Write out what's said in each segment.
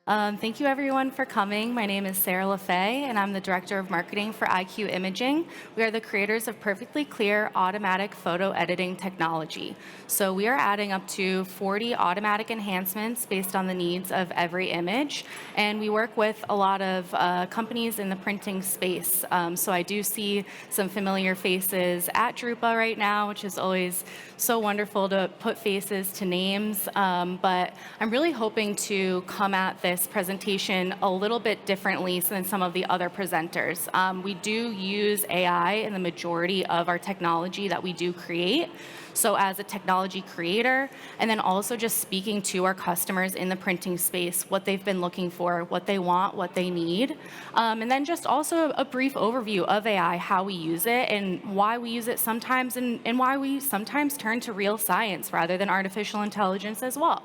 Thank you everyone for coming. My name is Sarah LaFay, and I'm the Director of Marketing for IQ Imaging. We are the creators of perfectly clear automatic photo editing technology. So we are adding up to 40 automatic enhancements based on the needs of every image, and we work with a lot of companies in the printing space. So I do see some familiar faces at drupa right now, which is always so wonderful to put faces to names, but I'm really hoping to come at this presentation a little bit differently than some of the other presenters. We do use AI in the majority of our technology that we do create. So as a technology creator, and then also just speaking to our customers in the printing space, what they've been looking for, what they want, what they need, and then just also a brief overview of AI, how we use it, and why we use it sometimes, and why we sometimes turn to real science rather than artificial intelligence as well.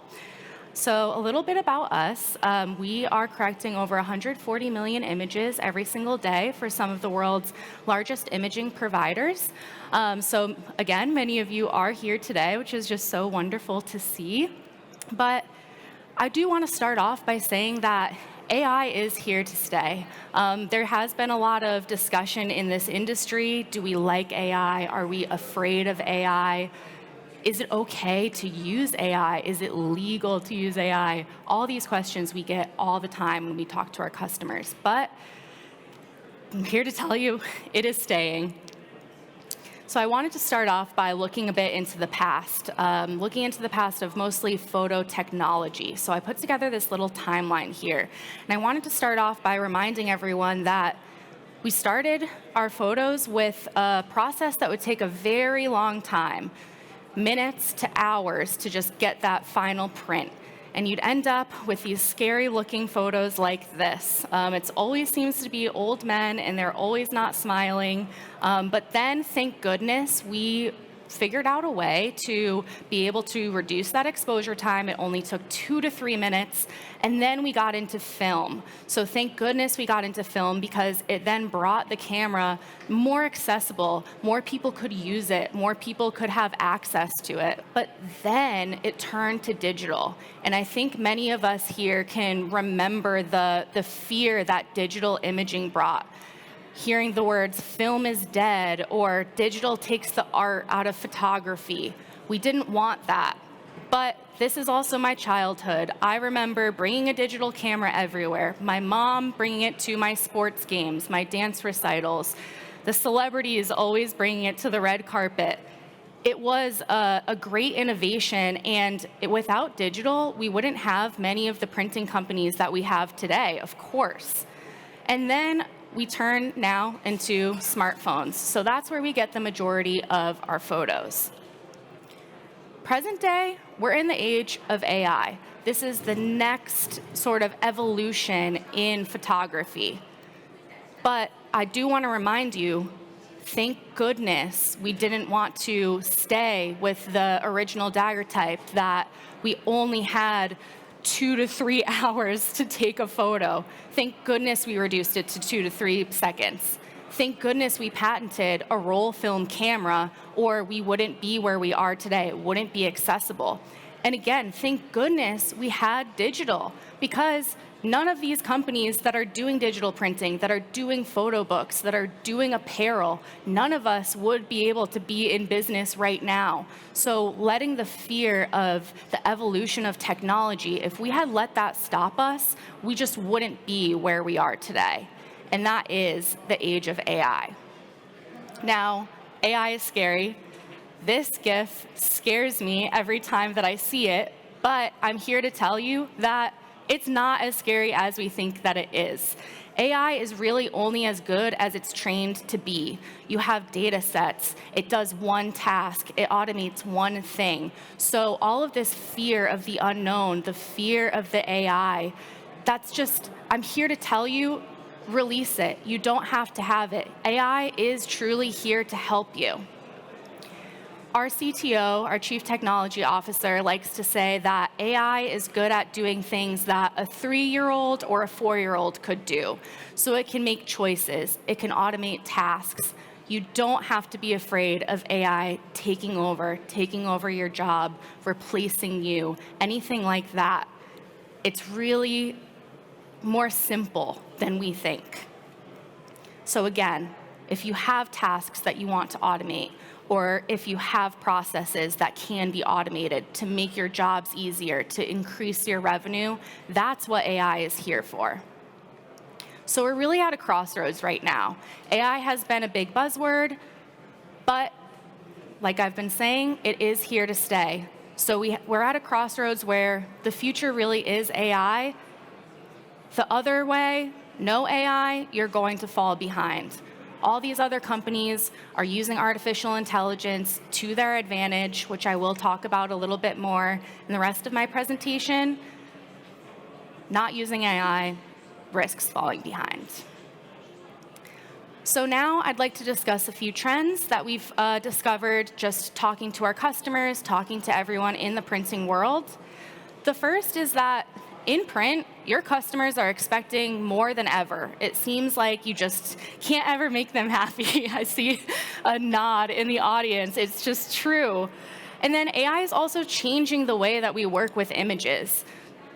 So a little bit about us. We are correcting over 140 million images every single day for some of the world's largest imaging providers. So again, many of you are here today, which is just so wonderful to see. But I do want to start off by saying that AI is here to stay. There has been a lot of discussion in this industry. Do we like AI? Are we afraid of AI? Is it okay to use AI? Is it legal to use AI? All these questions we get all the time when we talk to our customers. But I'm here to tell you, it is staying. So I wanted to start off by looking a bit into the past, of mostly photo technology. So I put together this little timeline here. And I wanted to start off by reminding everyone that we started our photos with a process that would take a very long time, minutes to hours, to just get that final print. And you'd end up with these scary looking photos like this. It always seems to be old men, and they're always not smiling. But then, thank goodness, we figured out a way to be able to reduce that exposure time. It only took 2 to 3 minutes, and then we got into film. So thank goodness we got into film, because it then brought the camera more accessible. More people could use it. More people could have access to it. But then it turned to digital. And I think many of us here can remember the fear that digital imaging brought. Hearing the words film is dead or digital takes the art out of photography. We didn't want that. But this is also my childhood. I remember bringing a digital camera everywhere. My mom bringing it to my sports games, my dance recitals. The celebrities always bringing it to the red carpet. It was a great innovation, and without digital, we wouldn't have many of the printing companies that we have today, of course. And then we turn now into smartphones. So that's where we get the majority of our photos. Present day, we're in the age of AI. This is the next sort of evolution in photography. But I do want to remind you, thank goodness we didn't want to stay with the original daguerreotype that we only had 2 to 3 hours to take a photo. Thank goodness we reduced it to 2 to 3 seconds. Thank goodness we patented a roll film camera, or we wouldn't be where we are today. It wouldn't be accessible. And again, thank goodness we had digital, because none of these companies that are doing digital printing, that are doing photo books, that are doing apparel, none of us would be able to be in business right now. So letting the fear of the evolution of technology, if we had let that stop us, we just wouldn't be where we are today. And that is the age of AI. Now, AI is scary. This GIF scares me every time that I see it, but I'm here to tell you that it's not as scary as we think that it is. AI is really only as good as it's trained to be. You have data sets. It does one task. It automates one thing. So all of this fear of the unknown, the fear of the AI, I'm here to tell you, release it. You don't have to have it. AI is truly here to help you. Our CTO, our Chief Technology Officer, likes to say that AI is good at doing things that a 3-year-old or a 4-year-old could do. So it can make choices. It can automate tasks. You don't have to be afraid of AI taking over your job, replacing you, anything like that. It's really more simple than we think. So again, if you have tasks that you want to automate, or if you have processes that can be automated to make your jobs easier, to increase your revenue, that's what AI is here for. So we're really at a crossroads right now. AI has been a big buzzword, but like I've been saying, it is here to stay. So we're at a crossroads where the future really is AI. The other way, no AI, you're going to fall behind. All these other companies are using artificial intelligence to their advantage, which I will talk about a little bit more in the rest of my presentation. Not using AI risks falling behind. So now I'd like to discuss a few trends that we've discovered just talking to our customers, talking to everyone in the printing world. The first is that in print, your customers are expecting more than ever. It seems like you just can't ever make them happy. I see a nod in the audience. It's just true. And then AI is also changing the way that we work with images,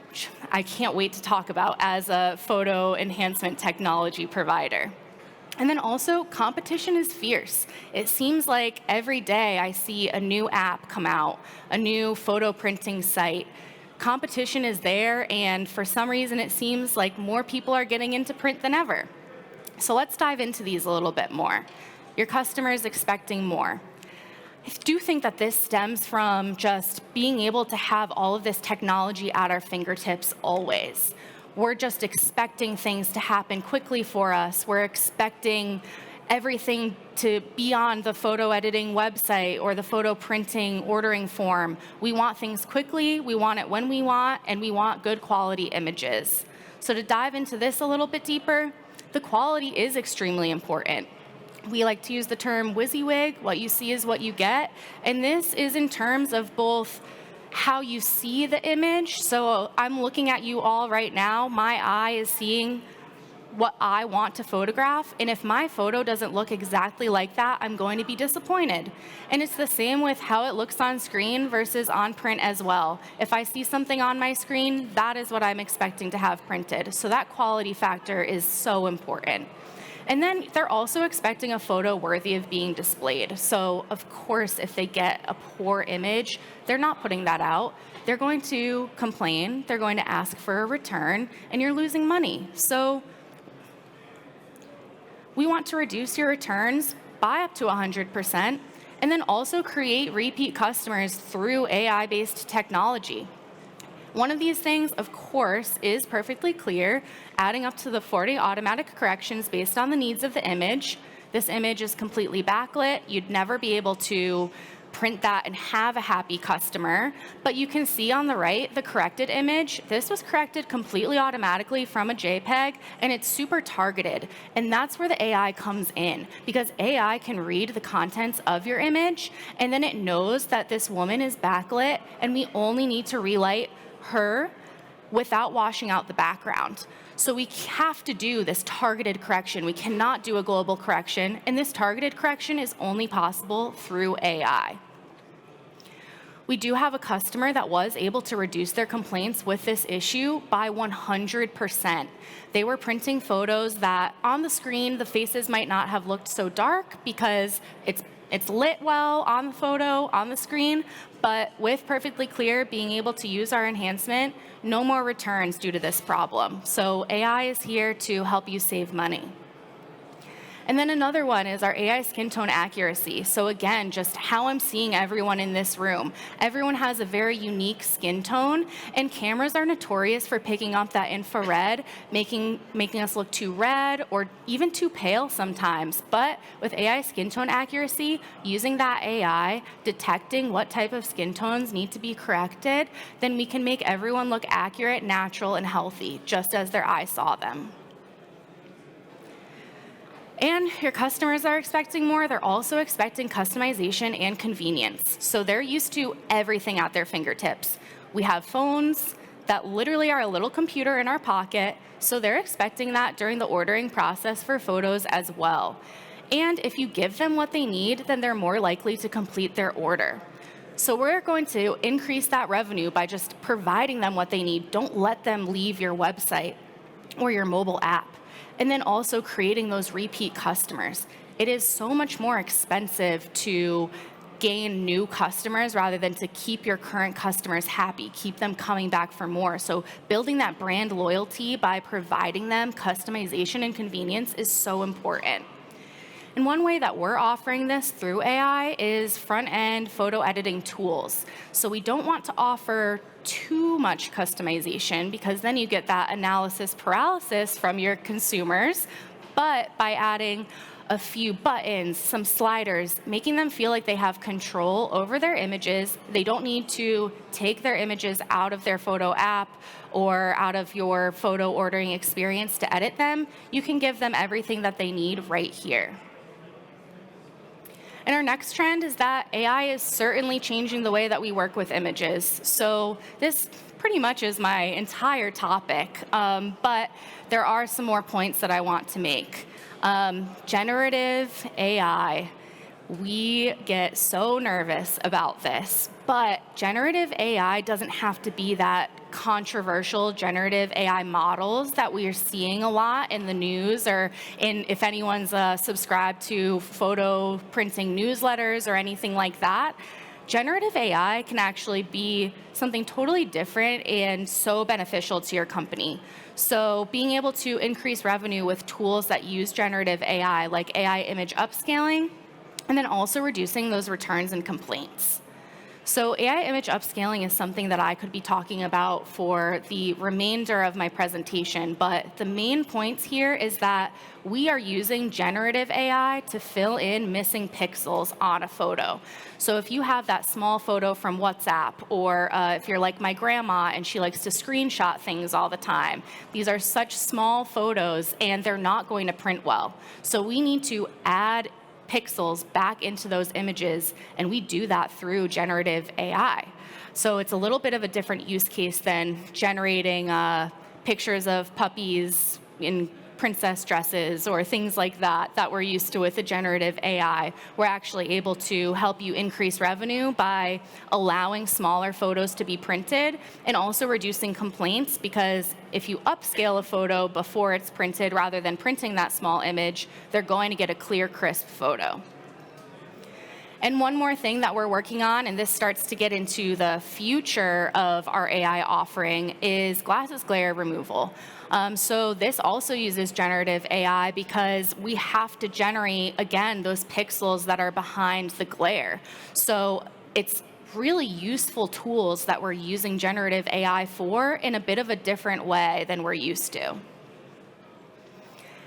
which I can't wait to talk about as a photo enhancement technology provider. And then also, competition is fierce. It seems like every day I see a new app come out, a new photo printing site. Competition is there, and for some reason it seems like more people are getting into print than ever. So let's dive into these a little bit more. Your customer is expecting more. I do think that this stems from just being able to have all of this technology at our fingertips always. We're just expecting things to happen quickly for us. We're expecting everything to be on the photo editing website or the photo printing ordering form. We want things quickly, we want it when we want, and we want good quality images. So to dive into this a little bit deeper, the quality is extremely important. We like to use the term WYSIWYG, what you see is what you get, and this is in terms of both how you see the image. So I'm looking at you all right now, my eye is seeing what I want to photograph, and if my photo doesn't look exactly like that, I'm going to be disappointed. And it's the same with how it looks on screen versus on print as well. If I see something on my screen, that is what I'm expecting to have printed. So that quality factor is so important. And then they're also expecting a photo worthy of being displayed. So of course, if they get a poor image, they're not putting that out. They're going to complain, they're going to ask for a return, and you're losing money. So we want to reduce your returns by up to 100%, and then also create repeat customers through AI-based technology. One of these things, of course, is perfectly clear, adding up to the 40 automatic corrections based on the needs of the image. This image is completely backlit. You'd never be able to print that and have a happy customer, but you can see on the right the corrected image. This was corrected completely automatically from a JPEG, and it's super targeted, and that's where the AI comes in, because AI can read the contents of your image, and then it knows that this woman is backlit, and we only need to relight her without washing out the background. So we have to do this targeted correction. We cannot do a global correction, and this targeted correction is only possible through AI. We do have a customer that was able to reduce their complaints with this issue by 100%. They were printing photos that on the screen, the faces might not have looked so dark because it's lit well on the photo, on the screen, but with Perfectly Clear being able to use our enhancement, no more returns due to this problem. So AI is here to help you save money. And then another one is our AI skin tone accuracy. So again, just how I'm seeing everyone in this room. Everyone has a very unique skin tone, and cameras are notorious for picking up that infrared, making us look too red or even too pale sometimes. But with AI skin tone accuracy, using that AI, detecting what type of skin tones need to be corrected, then we can make everyone look accurate, natural, and healthy, just as their eye saw them. And your customers are expecting more. They're also expecting customization and convenience. So they're used to everything at their fingertips. We have phones that literally are a little computer in our pocket, so they're expecting that during the ordering process for photos as well. And if you give them what they need, then they're more likely to complete their order. So we're going to increase that revenue by just providing them what they need. Don't let them leave your website. or your mobile app. And then also creating those repeat customers. It is so much more expensive to gain new customers rather than to keep your current customers happy, keep them coming back for more. So building that brand loyalty by providing them customization and convenience is so important. And one way that we're offering this through AI is front-end photo editing tools. So we don't want to offer too much customization because then you get that analysis paralysis from your consumers. But by adding a few buttons, some sliders, making them feel like they have control over their images. They don't need to take their images out of their photo app or out of your photo ordering experience to edit them. You can give them everything that they need right here. And our next trend is that AI is certainly changing the way that we work with images. So this pretty much is my entire topic, but there are some more points that I want to make. Generative AI. We get so nervous about this, but generative AI doesn't have to be that controversial generative AI models that we are seeing a lot in the news or if anyone's subscribed to photo printing newsletters or anything like that. Generative AI can actually be something totally different and so beneficial to your company. So being able to increase revenue with tools that use generative AI, like AI image upscaling, and then also reducing those returns and complaints. So AI image upscaling is something that I could be talking about for the remainder of my presentation, but the main points here is that we are using generative AI to fill in missing pixels on a photo. So if you have that small photo from WhatsApp, or if you're like my grandma and she likes to screenshot things all the time, these are such small photos and they're not going to print well. So we need to add pixels back into those images, and we do that through generative AI. So it's a little bit of a different use case than generating pictures of puppies in princess dresses or things like that that we're used to with the generative AI. We're actually able to help you increase revenue by allowing smaller photos to be printed and also reducing complaints, because if you upscale a photo before it's printed rather than printing that small image, they're going to get a clear, crisp photo. And one more thing that we're working on, and this starts to get into the future of our AI offering, is glasses glare removal. So this also uses generative AI because we have to generate, again, those pixels that are behind the glare. So it's really useful tools that we're using generative AI for in a bit of a different way than we're used to.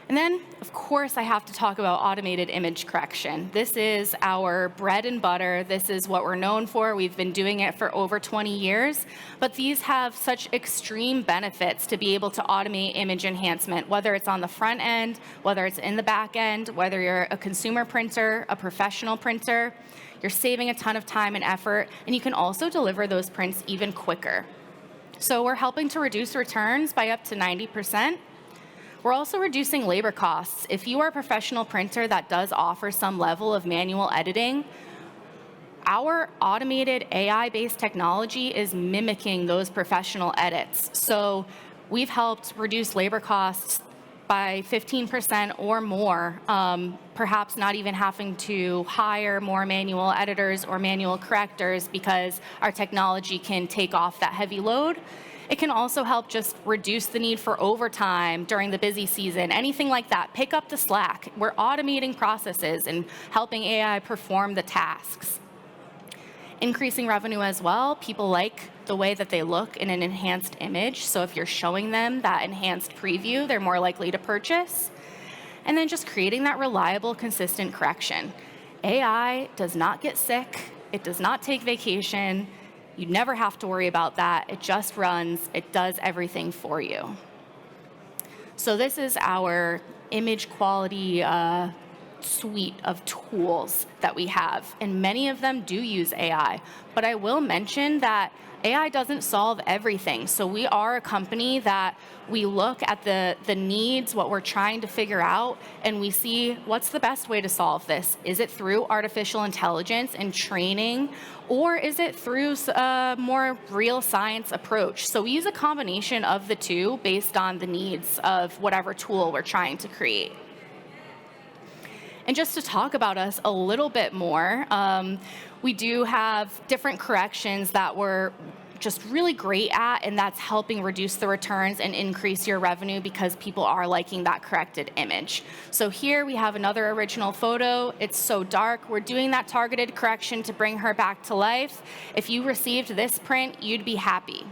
And then, of course, I have to talk about automated image correction. This is our bread and butter. This is what we're known for. We've been doing it for over 20 years. But these have such extreme benefits to be able to automate image enhancement, whether it's on the front end, whether it's in the back end, whether you're a consumer printer, a professional printer. You're saving a ton of time and effort, and you can also deliver those prints even quicker. So we're helping to reduce returns by up to 90%. We're also reducing labor costs. If you are a professional printer that does offer some level of manual editing, our automated AI-based technology is mimicking those professional edits. So we've helped reduce labor costs by 15% or more, perhaps not even having to hire more manual editors or manual correctors because our technology can take off that heavy load. It can also help just reduce the need for overtime during the busy season, anything like that. Pick up the slack. We're automating processes and helping AI perform the tasks. Increasing revenue as well. People like the way that they look in an enhanced image. So if you're showing them that enhanced preview, they're more likely to purchase. And then just creating that reliable, consistent correction. AI does not get sick. It does not take vacation. You never have to worry about that. It just runs. It does everything for you. So this is our image quality suite of tools that we have, and many of them do use AI. But I will mention that AI doesn't solve everything. So we are a company that we look at the needs, what we're trying to figure out, and we see what's the best way to solve this. Is it through artificial intelligence and training, or is it through a more real science approach? So we use a combination of the two based on the needs of whatever tool we're trying to create. And just to talk about us a little bit more, we do have different corrections that we're just really great at, and that's helping reduce the returns and increase your revenue because people are liking that corrected image. So here we have another original photo. It's so dark. We're doing that targeted correction to bring her back to life. If you received this print, you'd be happy.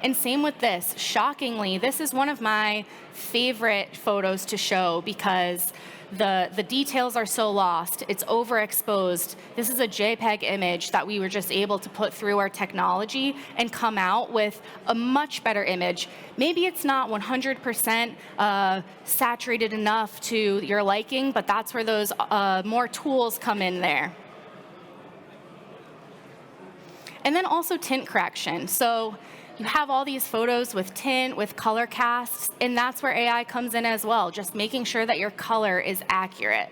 And same with this. Shockingly, this is one of my favorite photos to show because the details are so lost. It's overexposed. This is a JPEG image that we were just able to put through our technology and come out with a much better image. Maybe it's not 100% saturated enough to your liking, but that's where those more tools come in there. And then also tint correction. So you have all these photos with tint, with color casts, and that's where AI comes in as well, just making sure that your color is accurate.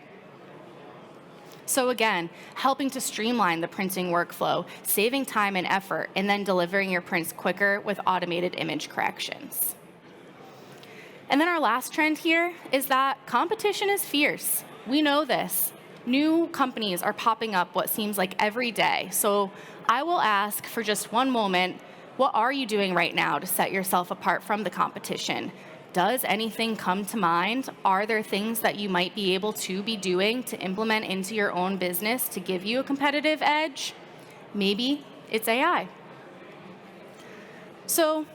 So again, helping to streamline the printing workflow, saving time and effort, and then delivering your prints quicker with automated image corrections. And then our last trend here is that competition is fierce. We know this. New companies are popping up what seems like every day. So I will ask for just one moment, what are you doing right now to set yourself apart from the competition? Does anything come to mind? Are there things that you might be able to be doing to implement into your own business to give you a competitive edge? Maybe it's AI. So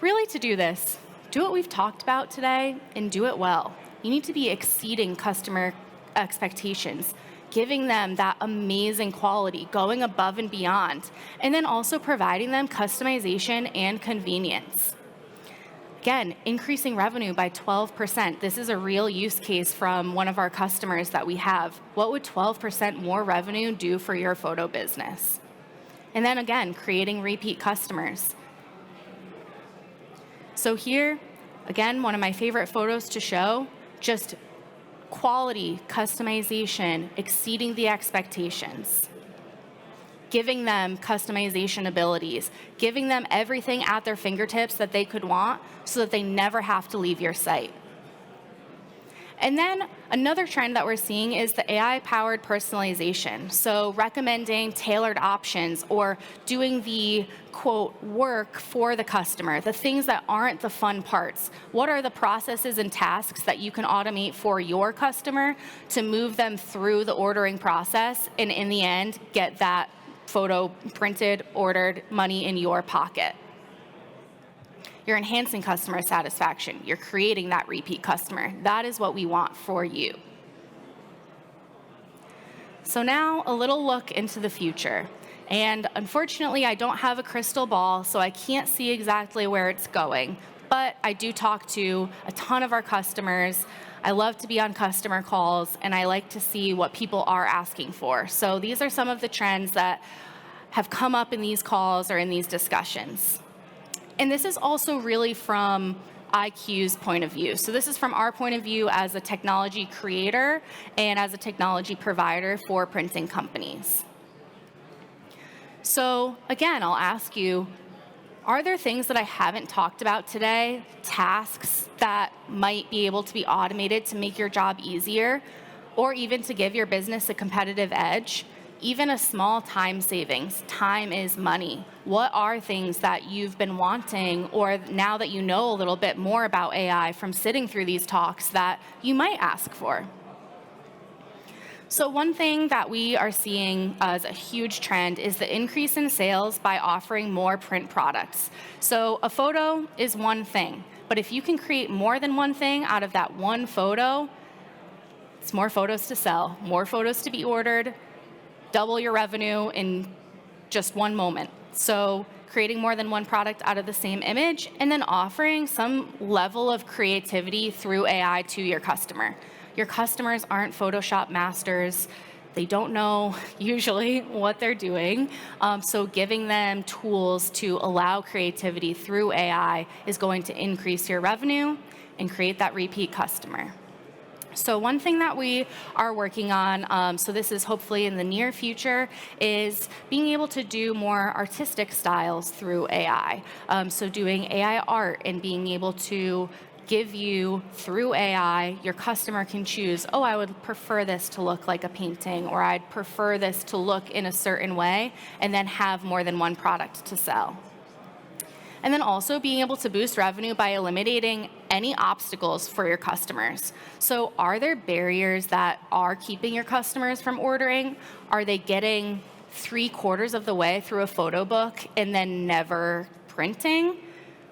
really to do this, do what we've talked about today and do it well. You need to be exceeding customer expectations, giving them that amazing quality, going above and beyond, and then also providing them customization and convenience. Again, increasing revenue by 12%. This is a real use case from one of our customers that we have. What would 12% more revenue do for your photo business? And then again, creating repeat customers. So here, again, one of my favorite photos to show, just quality, customization, exceeding the expectations, giving them customization abilities, giving them everything at their fingertips that they could want so that they never have to leave your site. And then another trend that we're seeing is the AI-powered personalization. So recommending tailored options or doing the, quote, work for the customer, the things that aren't the fun parts. What are the processes and tasks that you can automate for your customer to move them through the ordering process and in the end, get that photo printed, ordered, money in your pocket? You're enhancing customer satisfaction. You're creating that repeat customer. That is what we want for you. So now a little look into the future. And unfortunately, I don't have a crystal ball, so I can't see exactly where it's going. But I do talk to a ton of our customers. I love to be on customer calls, and I like to see what people are asking for. So these are some of the trends that have come up in these calls or in these discussions. And this is also really from IQ's point of view. So this is from our point of view as a technology creator and as a technology provider for printing companies. So again, I'll ask you, are there things that I haven't talked about today, tasks that might be able to be automated to make your job easier, or even to give your business a competitive edge? Even a small time savings. Time is money. What are things that you've been wanting, or now that you know a little bit more about AI from sitting through these talks, that you might ask for? So one thing that we are seeing as a huge trend is the increase in sales by offering more print products. So a photo is one thing, but if you can create more than one thing out of that one photo, it's more photos to sell, more photos to be ordered, double your revenue in just one moment. So creating more than one product out of the same image, and then offering some level of creativity through AI to your customer. Your customers aren't Photoshop masters. They don't know usually what they're doing. So giving them tools to allow creativity through AI is going to increase your revenue and create that repeat customer. So one thing that we are working on, so this is hopefully in the near future, is being able to do more artistic styles through AI. So doing AI art and being able to give you, through AI, your customer can choose, oh, I would prefer this to look like a painting, or I'd prefer this to look in a certain way, and then have more than one product to sell. And then also being able to boost revenue by eliminating any obstacles for your customers. So are there barriers that are keeping your customers from ordering? Are they getting 3/4 of the way through a photo book and then never printing?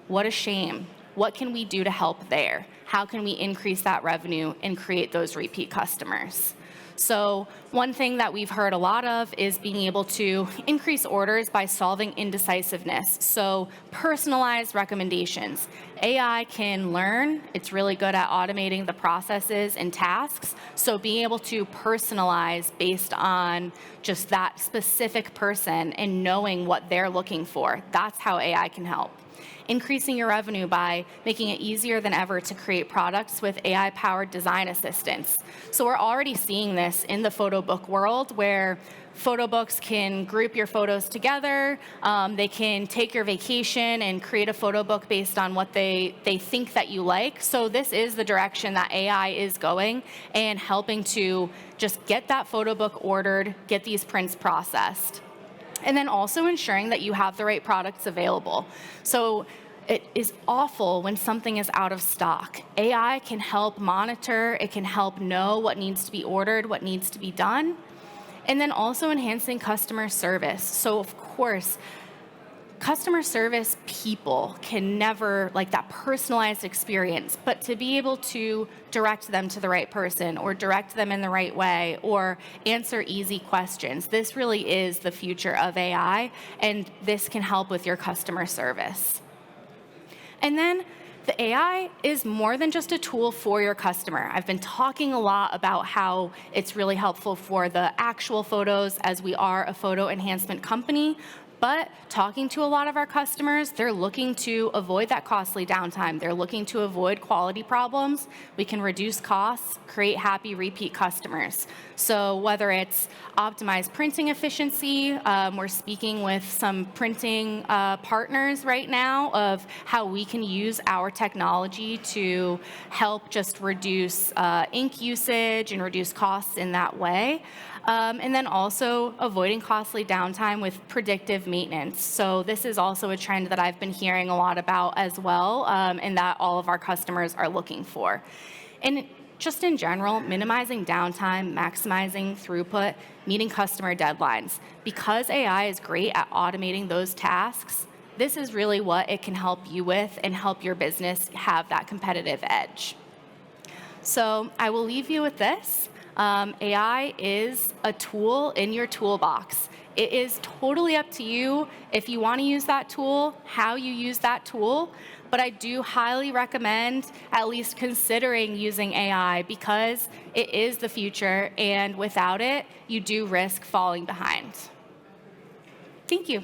What a shame. What can we do to help there? How can we increase that revenue and create those repeat customers? So one thing that we've heard a lot of is being able to increase orders by solving indecisiveness. So personalized recommendations. AI can learn. It's really good at automating the processes and tasks. So being able to personalize based on just that specific person and knowing what they're looking for, that's how AI can help. Increasing your revenue by making it easier than ever to create products with AI-powered design assistants. So we're already seeing this in the photo book world, where photo books can group your photos together. They can take your vacation and create a photo book based on what they think that you like. So this is the direction that AI is going, and helping to just get that photo book ordered, get these prints processed. And then also ensuring that you have the right products available. So it is awful when something is out of stock. AI can help monitor, it can help know what needs to be ordered, what needs to be done. And then also enhancing customer service. So of course, customer service people can never, like that personalized experience, but to be able to direct them to the right person, or direct them in the right way, or answer easy questions, this really is the future of AI, and this can help with your customer service. And then the AI is more than just a tool for your customer. I've been talking a lot about how it's really helpful for the actual photos, as we are a photo enhancement company. But talking to a lot of our customers, they're looking to avoid that costly downtime. They're looking to avoid quality problems. We can reduce costs, create happy repeat customers. So whether it's optimized printing efficiency, we're speaking with some printing partners right now of how we can use our technology to help just reduce ink usage and reduce costs in that way. And then also avoiding costly downtime with predictive maintenance. So this is also a trend that I've been hearing a lot about as well, and that all of our customers are looking for. And just in general, minimizing downtime, maximizing throughput, meeting customer deadlines. Because AI is great at automating those tasks, this is really what it can help you with and help your business have that competitive edge. So I will leave you with this. AI is a tool in your toolbox. It is totally up to you if you want to use that tool, how you use that tool. But I do highly recommend at least considering using AI, because it is the future, and without it, you do risk falling behind. Thank you.